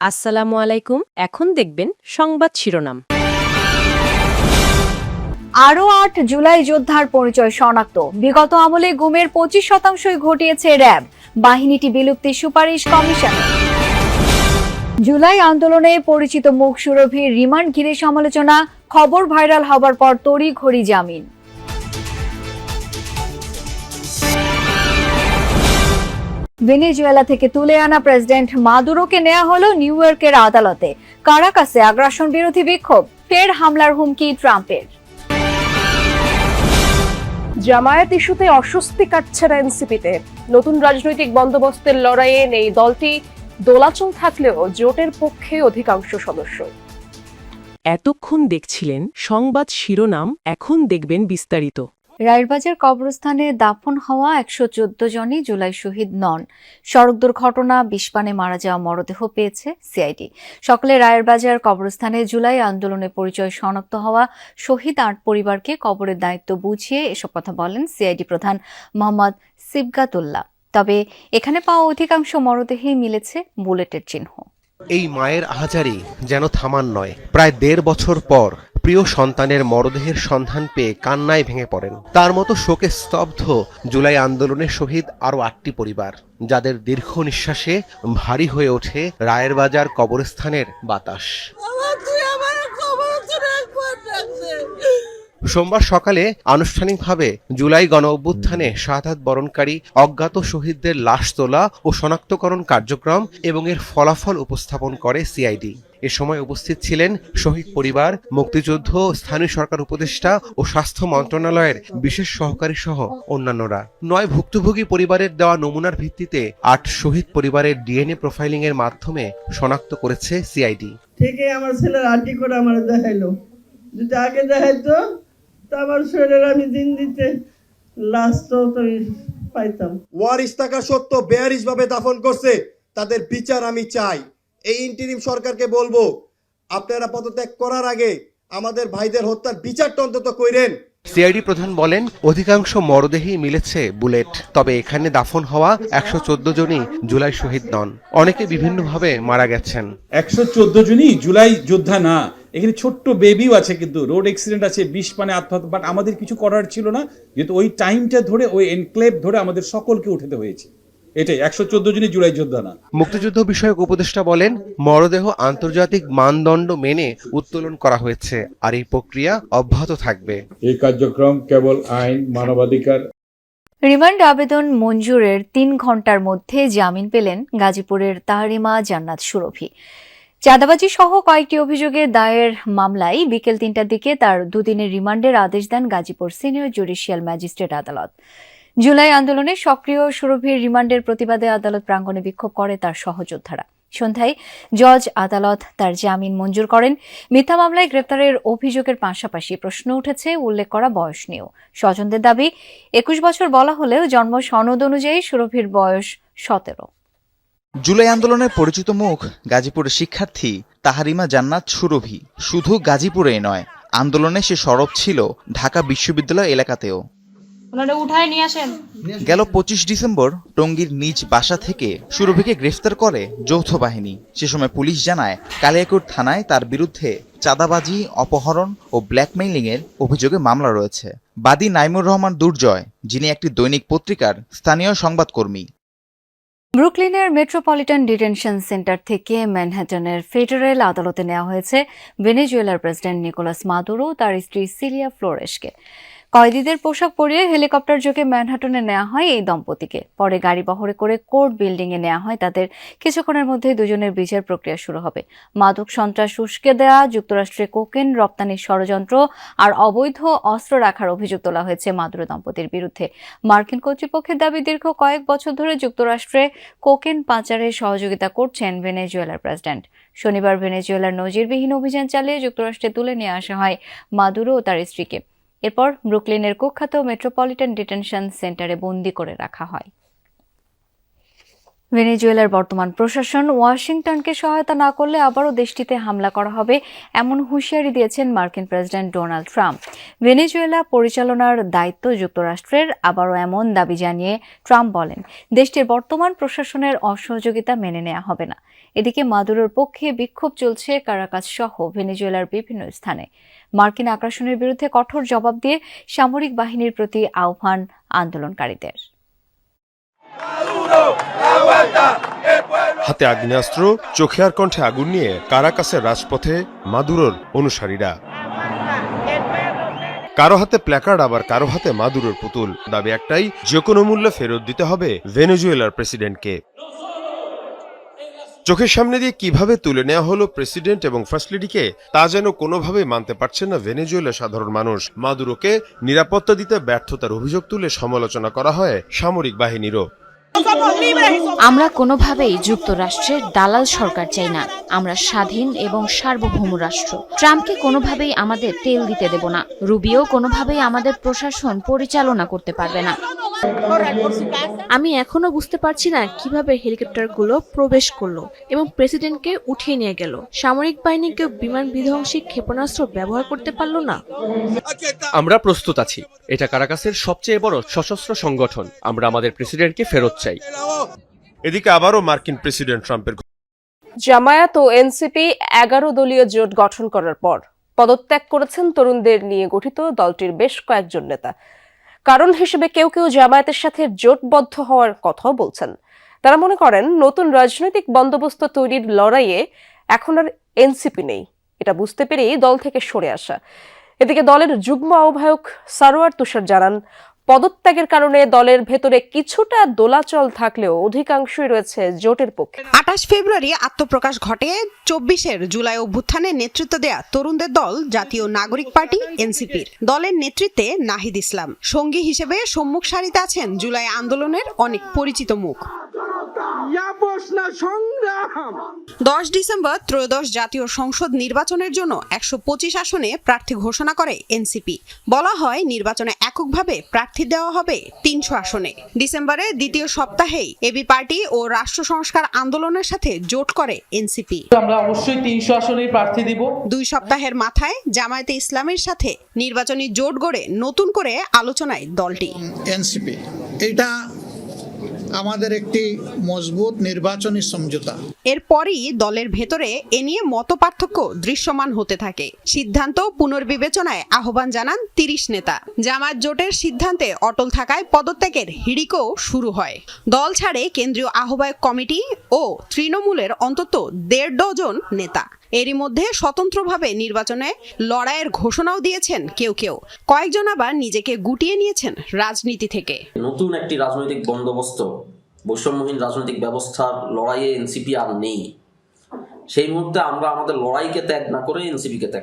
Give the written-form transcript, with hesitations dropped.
আসসালামু আলাইকুম। এখন দেখবেন সংবাদ শিরোনাম। আরও ৮ জুলাই যোদ্ধার পরিচয় শনাক্ত। বিগত আমলে গুমের ২৫% ঘটিয়েছে র্যাব। বাহিনীটি বিলুপ্তির সুপারিশ কমিশনের। জুলাই আন্দোলনে পরিচিত মুখ সুরভির রিমান্ড ঘিরে সমালোচনা। খবর ভাইরাল হবার পর তড়িঘড়ি জামিন। ভেনেজুয়েলা থেকে তুলে আনা প্রেসিডেন্ট মাদুরোকে নেওয়া হলো নিউ ইয়র্কের আদালতে। কারাকাসে আগ্রাসন বিরোধী বিক্ষোভ, ফের হামলার হুমকি ট্রাম্পের। জামায়াত ইস্যুতে অস্বস্তি কাটছে না এনসিপিতে। নতুন রাজনৈতিক বন্দোবস্তের লড়াইয়ে এই দলটি দোলাচল থাকলেও জোটের পক্ষে অধিকাংশ সদস্য। এতক্ষণ দেখছিলেন সংবাদ শিরোনাম, এখন দেখবেন বিস্তারিত। রায়েরবাজার কবরস্থানে দাফন হওয়া ১১৪ জনই জুলাই শহীদ নন। সড়ক দুর্ঘটনা, বিষপানে মারা যাওয়া মরদেহ পেয়েছে সিআইডি। সকালে রায়েরবাজার কবরস্থানে জুলাই আন্দোলনে পরিচয় শনাক্ত হওয়া শহীদ ৮ পরিবারকে কবরের দায়িত্ব বুঝিয়ে এসব কথা বলেন সিআইডি প্রধান মোহাম্মদ সিবগাতুল্লাহ। তবে এখানে পাওয়া অধিকাংশ মরদেহেই মিলেছে বুলেটের চিহ্ন। এই মায়ের আহাজারি যেন থামার নয়। প্রায় ১.৫ বছর পর প্রিয় সন্তানের মরদেহের সন্ধান পেয়ে কান্নায় ভেঙে পড়েন। তার মতো শোকে স্তব্ধ জুলাই আন্দোলনের শহীদ আরও ৮টি পরিবার, যাদের দীর্ঘ নিঃশ্বাসে ভারী হয়ে ওঠে রায়েরবাজার কবরস্থানের বাতাস। সোমবার সকালে আনুষ্ঠানিকভাবে জুলাই গণ অভ্যুত্থানে শাহাদাত বরণকারী অজ্ঞাত শহীদদের লাশ তোলা ও শনাক্তকরণ কার্যক্রম এবং এর ফলাফল উপস্থাপন করে সিআইডি। এ সময় উপস্থিত ছিলেন শহীদ পরিবার, মুক্তিযুদ্ধ, স্থানীয় সরকার উপদেষ্টা ও স্বাস্থ্য মন্ত্রণালয়ের বিশেষ সহকারী সহ অন্যান্যরা। ৯ ভুক্তভোগী পরিবারের দেওয়া নমুনার ভিত্তিতে ৮ শহীদ পরিবারের ডিএনএ প্রোফাইলিং এর মাধ্যমে শনাক্ত করেছে সিআইডি। ঠিকই আমার ছেলের আন্টি করে আমার দেখাইলো, যদি আগে দেখাইতো তা আমার শরীরের আমি দিন দিতে লাস্ট তো পাইতাম। ওয়ারিশ থাকা সত্ত্বেও বেয়ারিশভাবে দাফন করছে, তাদের বিচার আমি চাই। এই ইন্টিরিম সরকারকে বলবো, আপনারা পদত্যাগ করার আগে আমাদের ভাইদের হত্যার বিচারটা অন্তত কইরেন। সিআইডি প্রধান বলেন, অধিকাংশ মরদেহেই মিলেছে বুলেট। তবে এখানে দাফন হওয়া ১১৪ জনই জুলাই শহীদ নন। অনেকে বিভিন্নভাবে মারা গেছেন। ১১৪ জনই জুলাই যোদ্ধা না। এখানে ছোট্ট বেবিও আছে, কিন্তু রোড অ্যাক্সিডেন্ট আছে, বিষপানে আত্মহত্যা। বাট আমাদের কিছু করার ছিল না, যেহেতু ওই টাইমটা ধরে, ওই এনক্লেভ ধরে আমাদের সকলকে উঠাতে হয়েছে। এটাই ১১৪ জনই জুলাই যোদ্ধা না। মুক্তিযুদ্ধ বিষয়ক উপদেষ্টা বলেন, মরদেহ আন্তর্জাতিক মানদণ্ড মেনে উত্তোলন করা হয়েছে, আর এই প্রক্রিয়া অব্যাহত থাকবে। এই কার্যক্রম কেবল আইন, মানবাধিকার। রিমান্ড আবেদন মঞ্জুরের ৩ ঘণ্টার মধ্যে জামিন পেলেন গাজীপুরের তাহরিমা জান্নাত সুরভি। চাঁদাবাজি সহ কয়েকটি অভিযোগে দায়ের মামলায় বিকেল ৩টার দিকে তার ২ দিনের রিমান্ডের আদেশ দেন গাজীপুর সিনিয়র জুডিশিয়াল ম্যাজিস্ট্রেট আদালত। জুলাই আন্দোলনে সক্রিয় সুরভির রিমান্ডের প্রতিবাদে আদালত প্রাঙ্গণে বিক্ষোভ করে তার সহযোদ্ধারা। সন্ধ্যায় জজ আদালত তার জামিন মঞ্জুর করেন। মিথ্যা মামলায় গ্রেপ্তারের অভিযোগের পাশাপাশি প্রশ্ন উঠেছে উল্লেখ করা বয়স নিয়েও। স্বজনদের দাবি, ২১ বছর বলা হলেও জন্ম সনদ অনুযায়ী সুরভির বয়স ১৭। জুলাই আন্দোলনের পরিচিত মুখ গাজীপুরের শিক্ষার্থী তাহরিমা জান্নাত সুরভি শুধু গাজীপুরেই নয়, আন্দোলনে সে সরব ছিল ঢাকা বিশ্ববিদ্যালয় এলাকাতেও। গেল ২৫ ডিসেম্বর টঙ্গীর নিজ বাসা থেকে সুরভিকে গ্রেফতার করে যৌথ বাহিনী। সে সময় পুলিশ জানায়, কালিয়াকৈর থানায় তার বিরুদ্ধে চাঁদাবাজি, অপহরণ ও ব্ল্যাকমেইলিং এর অভিযোগে মামলা রয়েছে। বাদী নাইমুর রহমান দুর্জয়, যিনি একটি দৈনিক পত্রিকার স্থানীয় সংবাদকর্মী। ব্রুকলিনের মেট্রোপলিটন ডিটেনশন সেন্টার থেকে ম্যানহাটনের ফেডারেল আদালতে নেওয়া হয়েছে ভেনেজুয়েলার প্রেসিডেন্ট নিকোলাস মাদুরো ও তার স্ত্রী সিলিয়া ফ্লোরেসকে। কয়েদিদের পোশাক পরিয়ে হেলিকপ্টার যোগে ম্যানহাটনে নেওয়া হয় এই দম্পতিকে। পরে গাড়ি বহরে করে কোর্ট বিল্ডিং এ নেওয়া হয় তাদের। কিছুক্ষণের মধ্যে দুজনের বিচার প্রক্রিয়া শুরু হবে। মাদক সন্ত্রাস উস্কে দেওয়া, যুক্তরাষ্ট্রে কোকেন রপ্তানির ষড়যন্ত্র আর অবৈধ অস্ত্র রাখার অভিযোগ তোলা হয়েছে মাদুরো দম্পতির বিরুদ্ধে। মার্কিন কর্তৃপক্ষের দাবি, দীর্ঘ কয়েক বছর ধরে যুক্তরাষ্ট্রে কোকেন পাচারে সহযোগিতা করছেন ভেনেজুয়েলার প্রেসিডেন্ট। শনিবার ভেনেজুয়েলার নজিরবিহীন অভিযান চালিয়ে যুক্তরাষ্ট্রে তুলে নিয়ে আসা হয় মাদুরো ও তার স্ত্রীকে। এরপর ব্রুকলিনের কুখ্যাত মেট্রোপলিটন ডিটেনশন সেন্টারে বন্দী করে রাখা হয়। ভেনেজুয়েলার বর্তমান প্রশাসন ওয়াশিংটনকে সহায়তা না করলে আবারও দেশটিতে হামলা করা হবে এমন হুঁশিয়ারি দিয়েছেন মার্কিন প্রেসিডেন্ট ডোনাল্ড ট্রাম্প। ভেনেজুয়েলা পরিচালনার দায়িত্ব যুক্তরাষ্ট্রের, আবারও এমন দাবি জানিয়ে ট্রাম্প বলেন দেশটির বর্তমান প্রশাসনের অসহযোগিতা মেনে নেওয়া হবে না। এদিকে মাদুরোর পক্ষে বিক্ষোভ চলছে কারাকাস সহ ভেনেজুয়েলার বিভিন্ন স্থানে। মার্কিন আগ্রাসনের বিরুদ্ধে কঠোর জবাব দিয়ে সামরিক বাহিনীর প্রতি আহ্বান আন্দোলনকারীদের। হাতে আগ্নেয়াস্ত্র, চোখে আর কণ্ঠে আগুন নিয়ে কারাকাসের রাজপথে মাদুরোর অনুসারীরা। কারো হাতে প্ল্যাকার্ড, আবার কারো হাতে মাদুরোর পুতুল। দাবি একটাই, যে কোনো মূল্যে ফেরত দিতে হবে ভেনেজুয়েলার প্রেসিডেন্টকে। চোখের সামনে দিয়ে কিভাবে তুলে নেওয়া হলো প্রেসিডেন্ট এবং ফার্স্ট লেডিকে, তা যেন কোনোভাবেই মানতে পারছেন না ভেনেজুয়েলার সাধারণ মানুষ। মাদুরোকে নিরাপত্তা দিতে ব্যর্থতার অভিযোগ তুলে সমালোচনা করা হয় সামরিক বাহিনীরও। আমরা কোনোভাবেই যুক্তরাষ্ট্রের দালাল সরকার চাই না। আমরা স্বাধীন এবং সার্বভৌম রাষ্ট্র। ট্রাম্পকে কোনোভাবেই আমাদের তেল দিতে দেব না। রুবিও কোনোভাবেই আমাদের প্রশাসন পরিচালনা করতে পারবে না। আমি এখনো বুঝতে পারছি না কিভাবে হেলিকপ্টারগুলো প্রবেশ করলো এবং প্রেসিডেন্টকে উঠিয়ে নিয়ে গেল। সামরিক বাহিনী কেউ বিমান বিধ্বংসী ক্ষেপণাস্ত্র ব্যবহার করতে পারলো না। আমরা প্রস্তুত আছি। এটা কারাকাসের সবচেয়ে বড় সশস্ত্র সংগঠন। আমরা আমাদের প্রেসিডেন্টকে ফেরত চাই। এদিকে আবারও মার্কিন প্রেসিডেন্ট ট্রাম্পের জামায়াত ও এনসিপি 11 দলীয় জোট গঠন করার পর পদত্যাগ করেছেন তরুণদের নিয়ে গঠিত দলটির বেশ কয়েকজন নেতা। কারণ হিসেবে কেউ কেউ জামায়াতের সাথে জোটবদ্ধ হওয়ার কথাও বলছেন। তারা মনে করেন নতুন রাজনৈতিক বন্দোবস্ত তৈরির লড়াইয়ে এখন আর এনসিপি নেই, এটা বুঝতে পেরেই দল থেকে সরে আসা। এদিকে দলের যুগ্ম আহ্বায়ক সারোয়ার তুষার জানান, পদত্যাগের কারণে দলের ভেতরে কিছুটা দোলাচল থাকলেও অধিকাংশই রয়েছে জোটের পক্ষে। 28 ফেব্রুয়ারি আত্মপ্রকাশ ঘটে 24 জুলাই অভ্যুত্থানে নেতৃত্ব দেয়া তরুণদের দল জাতীয় নাগরিক পার্টি এনসিপির। দলের নেতৃত্বে নাহিদ ইসলাম, সঙ্গী হিসেবে সম্মুখ সারিতে আছেন জুলাই আন্দোলনের অনেক পরিচিত মুখ। 10 ডিসেম্বর ত্রয়োদশ জাতীয় সংসদ নির্বাচনের জন্য 125 আসনে প্রার্থী ঘোষণা করে এনসিপি। বলা হয় নির্বাচনে এককভাবে প্রার্থী দেওয়া হবে 300 আসনে। ডিসেম্বরের দ্বিতীয় সপ্তাহেই এবি পার্টি ও রাষ্ট্র সংস্কার আন্দোলনের সাথে জোট করে এনসিপি। আমরা অবশ্যই 300 আসনেই প্রার্থী দিব। 2 সপ্তাহের মাথায় জামায়াতে ইসলামের সাথে নির্বাচনী জোট গড়ে নতুন করে আলোচনায় দলটি। এনসিপি এটা আমাদের একটি মজবুত নির্বাচনী সমঝোতা। এরপরই দলের ভেতরে এ নিয়ে মতপার্থক্য দৃশ্যমান হতে থাকে। সিদ্ধান্ত পুনর্বিবেচনায় আহ্বান জানান 30 নেতা। জামায়াত জোটের সিদ্ধান্তে অটল থাকায় পদত্যাগের হিড়িকও শুরু হয়। দল ছাড়ে কেন্দ্রীয় আহ্বায়ক কমিটি ও তৃণমূলের অন্তত 1.5 ডজন নেতা। এরই মধ্যে স্বতন্ত্রভাবে নির্বাচনে লড়াইয়ের ঘোষণাও দিয়েছেন কেউ কেউ। কয়েকজন আবার নিজেকে গুটিয়ে নিয়েছেন রাজনীতি থেকে। নতুন একটি রাজনৈতিক বন্দোবস্ত, বৈষম্যহীন রাজনৈতিক ব্যবস্থার লড়াইয়ে এনসিপি আর নেই। সেই মুহূর্তে আমরা আমাদের লড়াইকে ত্যাগ না করে এনসিপিকে ত্যাগ